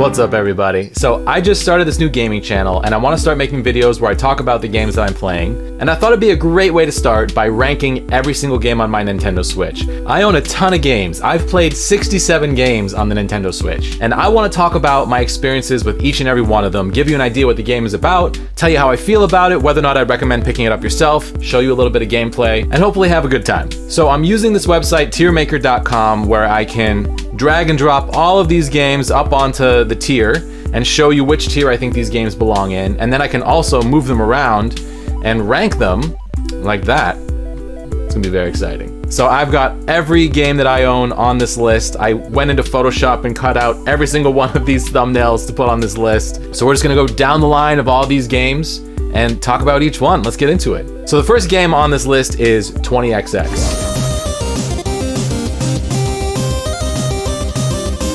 What's up, everybody? So I just started this new gaming channel and I want to start making videos where I talk about the games that I'm playing, and I thought it'd be a great way to start by ranking every single game on my Nintendo Switch. I own a ton of games. I've played 67 games on the Nintendo Switch, and I want to talk about my experiences with each and every one of them, give you an idea what the game is about, tell you how I feel about it, whether or not I'd recommend picking it up yourself, show you a little bit of gameplay, and hopefully have a good time. So I'm using this website, tiermaker.com, where I can drag and drop all of these games up onto the tier and show you which tier I think these games belong in, and then I can also move them around and rank them like that. It's gonna be very exciting. So I've got every game that I own on this list. I went into Photoshop and cut out every single one of these thumbnails to put on this list. So we're just gonna go down the line of all these games and talk about each one. Let's get into it. So the first game on this list is 20XX.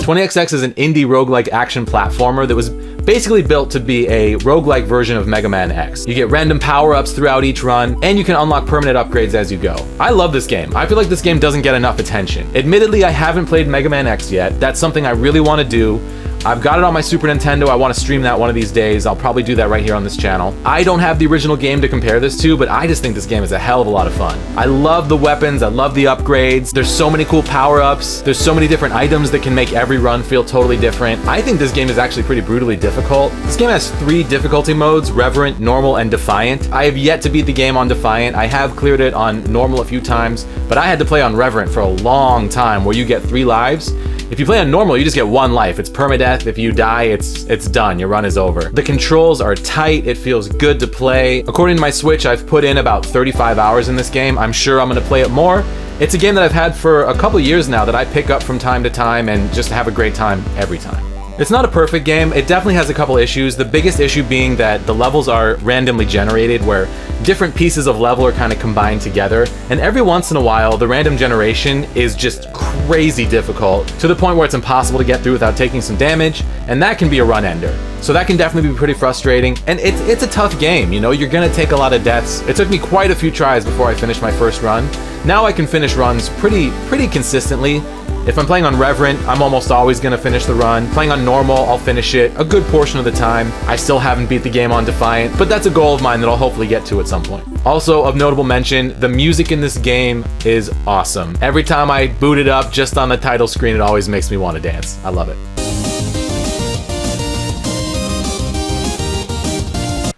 20XX is an indie roguelike action platformer that was basically built to be a roguelike version of Mega Man X. You get random power-ups throughout each run, and you can unlock permanent upgrades as you go. I love this game. I feel like this game doesn't get enough attention. Admittedly, I haven't played Mega Man X yet. That's something I really want to do. I've got it on my Super Nintendo. I want to stream that one of these days. I'll probably do that right here on this channel. I don't have the original game to compare this to, but I just think this game is a hell of a lot of fun. I love the weapons. I love the upgrades. There's so many cool power-ups. There's so many different items that can make every run feel totally different. I think this game is actually pretty brutally difficult. This game has 3 difficulty modes: Reverent, Normal, and Defiant. I have yet to beat the game on Defiant. I have cleared it on Normal a few times, but I had to play on Reverent for a long time, where you get 3 lives. If you play on Normal, you just get 1 life. It's permadeath. If you die, it's done. Your run is over. The controls are tight. It feels good to play. According to my Switch, I've put in about 35 hours in this game. I'm sure I'm going to play it more. It's a game that I've had for a couple years now that I pick up from time to time and just have a great time every time. It's not a perfect game. It definitely has a couple issues. The biggest issue being that the levels are randomly generated, where different pieces of level are kind of combined together, and every once in a while the random generation is just crazy difficult, to the point where it's impossible to get through without taking some damage, and that can be a run ender. So that can definitely be pretty frustrating, and it's a tough game. You know, you're gonna take a lot of deaths. It took me quite a few tries before I finished my first run. Now I can finish runs pretty consistently. If I'm playing on Reverent, I'm almost always gonna finish the run. Playing on Normal, I'll finish it a good portion of the time. I still haven't beat the game on Defiant, but that's a goal of mine that I'll hopefully get to at some point. Also, of notable mention, the music in this game is awesome. Every time I boot it up just on the title screen, it always makes me want to dance. I love it.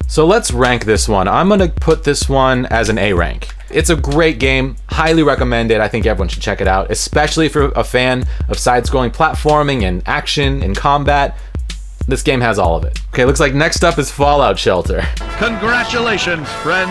So let's rank this one. I'm gonna put this one as an A rank. It's a great game, highly recommended. I think everyone should check it out, especially if you're a fan of side-scrolling platforming and action and combat. This game has all of it. Okay, looks like next up is Fallout Shelter. Congratulations, friend.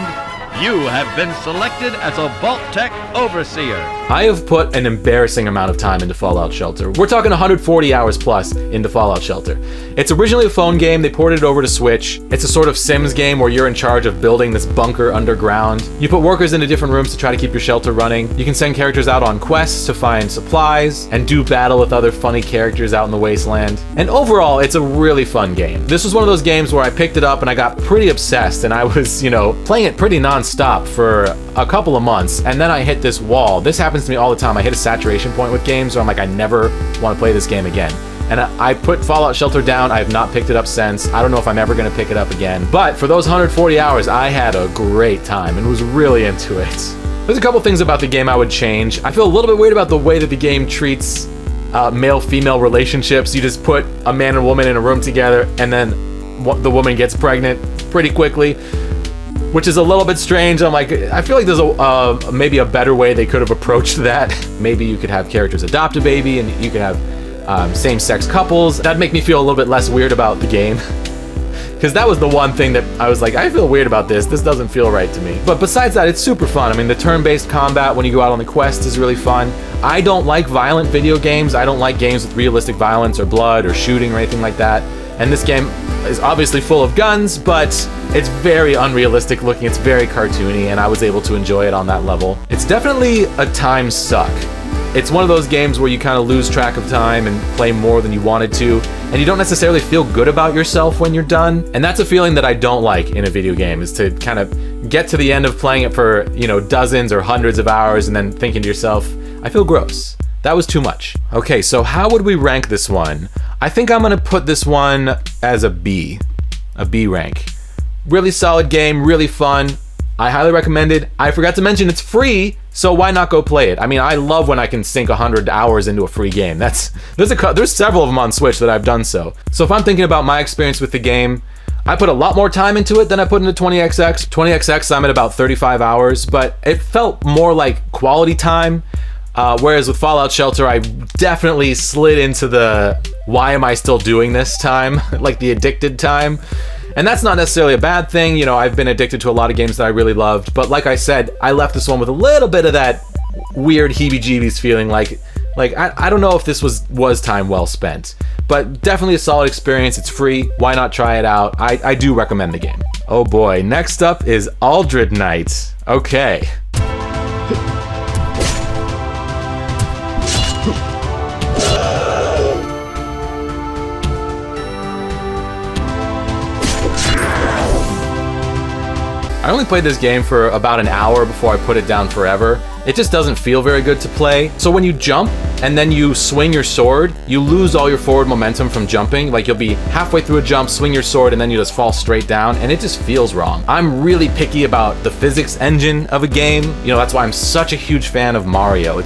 You have been selected as a Vault-Tec Overseer. I have put an embarrassing amount of time into Fallout Shelter. We're talking 140 hours plus into Fallout Shelter. It's originally a phone game. They ported it over to Switch. It's a sort of Sims game where you're in charge of building this bunker underground. You put workers into different rooms to try to keep your shelter running. You can send characters out on quests to find supplies and do battle with other funny characters out in the wasteland. And overall, it's a really fun game. This was one of those games where I picked it up and I got pretty obsessed, and I was, playing it pretty non-stop for a couple of months, and then I hit this wall. This happens to me all the time. I hit a saturation point with games where I'm like, I never want to play this game again. And I put Fallout Shelter down. I have not picked it up since. I don't know if I'm ever going to pick it up again. But for those 140 hours, I had a great time and was really into it. There's a couple things about the game I would change. I feel a little bit weird about the way that the game treats male-female relationships. You just put a man and woman in a room together, and then the woman gets pregnant pretty quickly, which is a little bit strange. I'm like, I feel like there's maybe a better way they could have approached that. Maybe you could have characters adopt a baby, and you could have same-sex couples. That'd make me feel a little bit less weird about the game. Because that was the one thing that I was like, I feel weird about this. This doesn't feel right to me. But besides that, it's super fun. I mean, the turn-based combat when you go out on the quest is really fun. I don't like violent video games. I don't like games with realistic violence or blood or shooting or anything like that. And this game is obviously full of guns, but it's very unrealistic looking. It's very cartoony, and I was able to enjoy it on that level. It's definitely a time suck. It's one of those games where you kind of lose track of time and play more than you wanted to, and you don't necessarily feel good about yourself when you're done. And that's a feeling that I don't like in a video game, is to kind of get to the end of playing it for, dozens or hundreds of hours and then thinking to yourself, I feel gross. That was too much. Okay, so how would we rank this one? I think I'm gonna put this one as a B rank. Really solid game, really fun. I highly recommend it. I forgot to mention it's free, so why not go play it? I mean, I love when I can sink 100 hours into a free game. There's several of them on Switch that I've done so. So if I'm thinking about my experience with the game, I put a lot more time into it than I put into 20XX. 20XX, I'm at about 35 hours, but it felt more like quality time. Whereas with Fallout Shelter, I definitely slid into the why am I still doing this time, like the addicted time. And that's not necessarily a bad thing. You know, I've been addicted to a lot of games that I really loved, but like I said, I left this one with a little bit of that weird heebie-jeebies feeling like I don't know if this was time well spent, but definitely a solid experience. It's free. Why not try it out? I do recommend the game. Oh boy, next up is Aldred Knight. Okay. I only played this game for about an hour before I put it down forever. It just doesn't feel very good to play. So when you jump and then you swing your sword, you lose all your forward momentum from jumping. Like you'll be halfway through a jump, swing your sword, and then you just fall straight down, and it just feels wrong. I'm really picky about the physics engine of a game. You know, that's why I'm such a huge fan of Mario.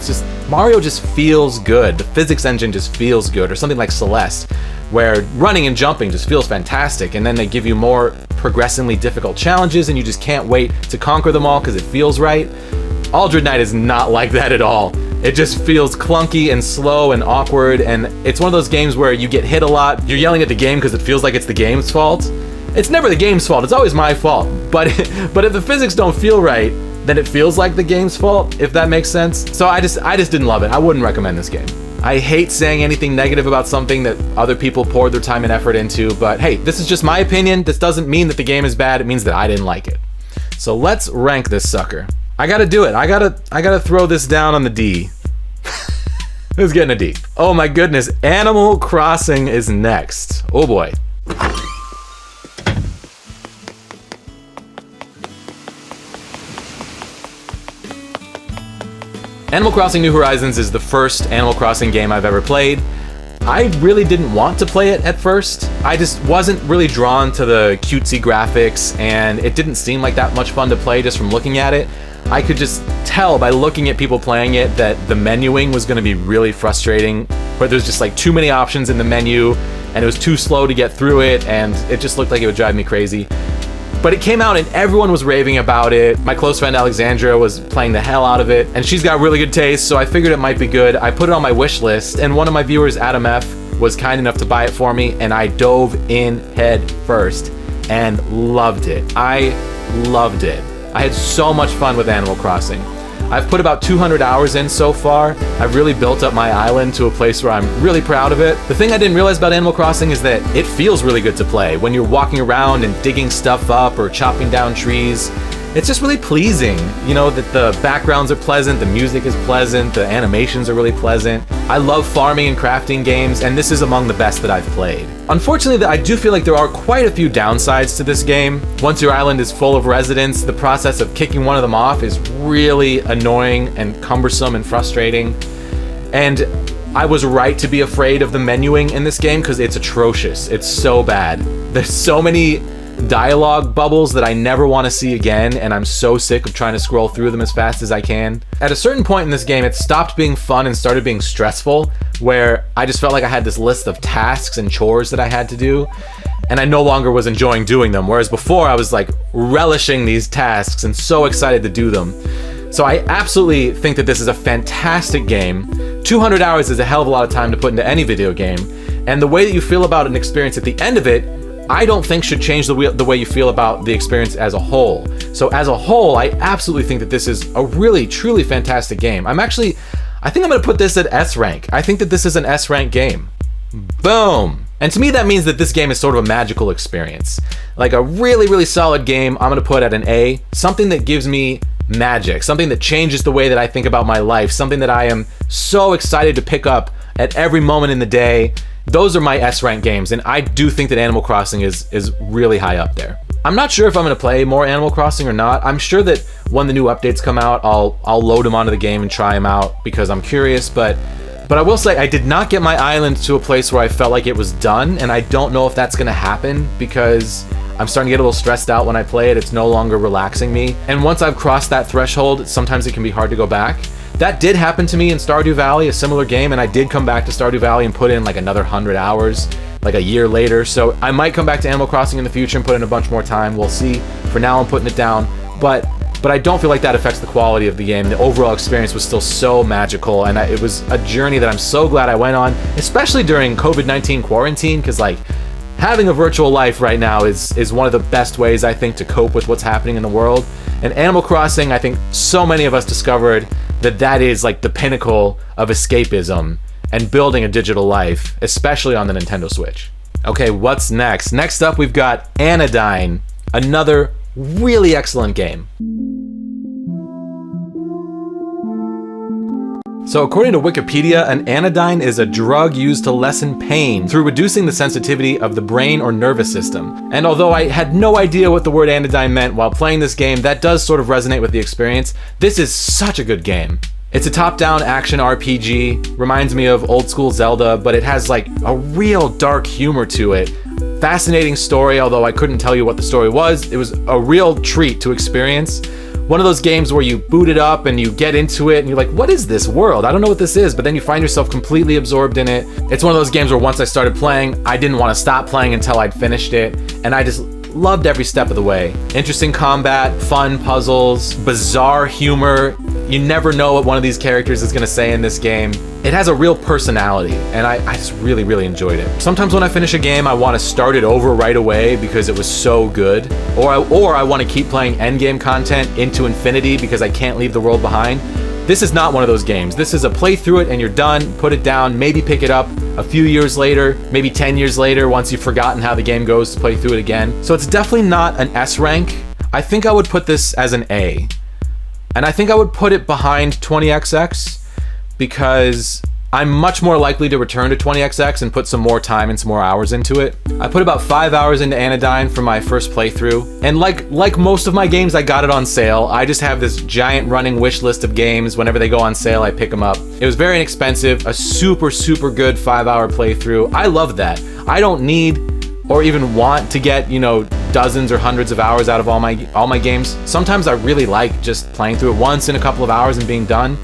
Mario just feels good. The physics engine just feels good. Or something like Celeste, where running and jumping just feels fantastic, and then they give you more progressively difficult challenges and you just can't wait to conquer them all because it feels right. Aldred Knight is not like that at all. It just feels clunky and slow and awkward, and it's one of those games where you get hit a lot, you're yelling at the game because it feels like it's the game's fault. It's never the game's fault, it's always my fault. But if the physics don't feel right, then it feels like the game's fault, if that makes sense. So I just didn't love it. I wouldn't recommend this game. I hate saying anything negative about something that other people poured their time and effort into, but hey, this is just my opinion. This doesn't mean that the game is bad, it means that I didn't like it. So let's rank this sucker. I gotta do it. I gotta throw this down on the D. It's getting a D. Oh my goodness, Animal Crossing is next. Oh boy. Animal Crossing New Horizons is the first Animal Crossing game I've ever played. I really didn't want to play it at first. I just wasn't really drawn to the cutesy graphics, and it didn't seem like that much fun to play just from looking at it. I could just tell by looking at people playing it that the menuing was going to be really frustrating, where there's just like too many options in the menu, and it was too slow to get through it, and it just looked like it would drive me crazy. But it came out and everyone was raving about it. My close friend Alexandra was playing the hell out of it, and she's got really good taste, so I figured it might be good. I put it on my wish list, and one of my viewers, Adam F., was kind enough to buy it for me, and I dove in head first and loved it. I loved it. I had so much fun with Animal Crossing. I've put about 200 hours in so far. I've really built up my island to a place where I'm really proud of it. The thing I didn't realize about Animal Crossing is that it feels really good to play. When you're walking around and digging stuff up or chopping down trees, it's just really pleasing. You know, that the backgrounds are pleasant, the music is pleasant, the animations are really pleasant. I love farming and crafting games, and this is among the best that I've played. Unfortunately, I do feel like there are quite a few downsides to this game. Once your island is full of residents, the process of kicking one of them off is really annoying and cumbersome and frustrating. And I was right to be afraid of the menuing in this game because it's atrocious. It's so bad. There's so many dialogue bubbles that I never want to see again, and I'm so sick of trying to scroll through them as fast as I can. At a certain point in this game, it stopped being fun and started being stressful, where I just felt like I had this list of tasks and chores that I had to do, and I no longer was enjoying doing them, whereas before I was like relishing these tasks and so excited to do them. So I absolutely think that this is a fantastic game. 200 hours is a hell of a lot of time to put into any video game, and the way that you feel about an experience at the end of it, I don't think should change the way you feel about the experience as a whole. So as a whole, I absolutely think that this is a really, truly fantastic game. I think I'm gonna put this at S rank. I think that this is an S rank game. Boom! And to me, that means that this game is sort of a magical experience. Like a really, really solid game, I'm gonna put at an A. Something that gives me magic, something that changes the way that I think about my life, something that I am so excited to pick up at every moment in the day. Those are my S-rank games, and I do think that Animal Crossing is really high up there. I'm not sure if I'm going to play more Animal Crossing or not. I'm sure that when the new updates come out, I'll load them onto the game and try them out because I'm curious, but But I will say I did not get my island to a place where I felt like it was done, and I don't know if that's gonna happen because I'm starting to get a little stressed out when I play it. It's no longer relaxing me. And once I've crossed that threshold, sometimes it can be hard to go back. That did happen to me in Stardew Valley, a similar game, and I did come back to Stardew Valley and put in like another 100 hours, like a year later. So I might come back to Animal Crossing in the future and put in a bunch more time. We'll see. For now, I'm putting it down. But I don't feel like that affects the quality of the game. The overall experience was still so magical, and it was a journey that I'm so glad I went on, especially during COVID-19 quarantine, because like having a virtual life right now is one of the best ways, I think, to cope with what's happening in the world. And Animal Crossing, I think so many of us discovered that is like the pinnacle of escapism and building a digital life, especially on the Nintendo Switch. Okay, what's next? Next up, we've got Anodyne, another really excellent game. So according to Wikipedia, an anodyne is a drug used to lessen pain through reducing the sensitivity of the brain or nervous system. And although I had no idea what the word anodyne meant while playing this game, that does sort of resonate with the experience. This is such a good game. It's a top-down action RPG, reminds me of old school Zelda, but it has like a real dark humor to it. Fascinating story, although I couldn't tell you what the story was. It was a real treat to experience. One of those games where you boot it up and you get into it and you're like, what is this world? I don't know what this is, but then you find yourself completely absorbed in it. It's one of those games where once I started playing, I didn't want to stop playing until I'd finished it, and I just loved every step of the way. Interesting combat, fun puzzles, bizarre humor. You never know what one of these characters is going to say in this game. It has a real personality, and I just really, really enjoyed it. Sometimes when I finish a game, I want to start it over right away because it was so good, or I want to keep playing endgame content into infinity because I can't leave the world behind. This is not one of those games. This is a play through it and you're done, put it down, maybe pick it up a few years later, maybe 10 years later once you've forgotten how the game goes to play through it again. So it's definitely not an S rank. I think I would put this as an A. And I think I would put it behind 20XX because I'm much more likely to return to 20XX and put some more time and some more hours into it. I put about 5 hours into Anodyne for my first playthrough, and like most of my games, I got it on sale. I just have this giant running wish list of games. Whenever they go on sale, I pick them up. It was very inexpensive, a super, super good 5-hour playthrough. I love that. I don't need or even want to get, dozens or hundreds of hours out of all my games. Sometimes I really like just playing through it once in a couple of hours and being done,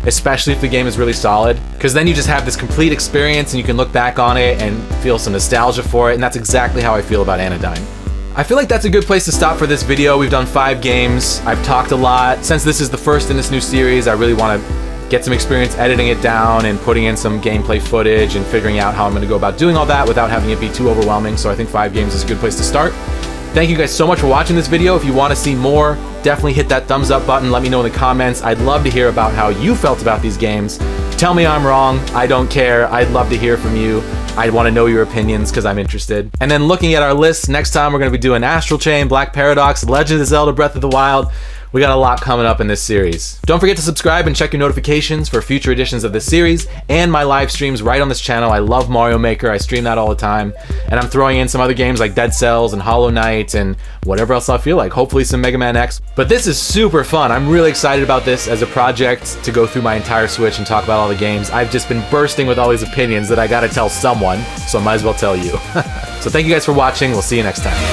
especially if the game is really solid, because then you just have this complete experience and you can look back on it and feel some nostalgia for it, and that's exactly how I feel about Anodyne. I feel like that's a good place to stop for this video. We've done 5 games, I've talked a lot. Since this is the first in this new series, I really want to get some experience editing it down and putting in some gameplay footage and figuring out how I'm going to go about doing all that without having it be too overwhelming, so I think 5 games is a good place to start. Thank you guys so much for watching this video. If you want to see more, definitely hit that thumbs up button. Let me know in the comments. I'd love to hear about how you felt about these games. Tell me I'm wrong. I don't care. I'd love to hear from you. I want to know your opinions because I'm interested. And then looking at our list, next time we're going to be doing Astral Chain, Black Paradox, Legend of Zelda Breath of the Wild. We got a lot coming up in this series. Don't forget to subscribe and check your notifications for future editions of this series and my live streams right on this channel. I love Mario Maker. I stream that all the time. And I'm throwing in some other games like Dead Cells and Hollow Knight and whatever else I feel like. Hopefully some Mega Man X. But this is super fun. I'm really excited about this as a project to go through my entire Switch and talk about all the games. I've just been bursting with all these opinions that I gotta tell someone, so I might as well tell you. So thank you guys for watching. We'll see you next time.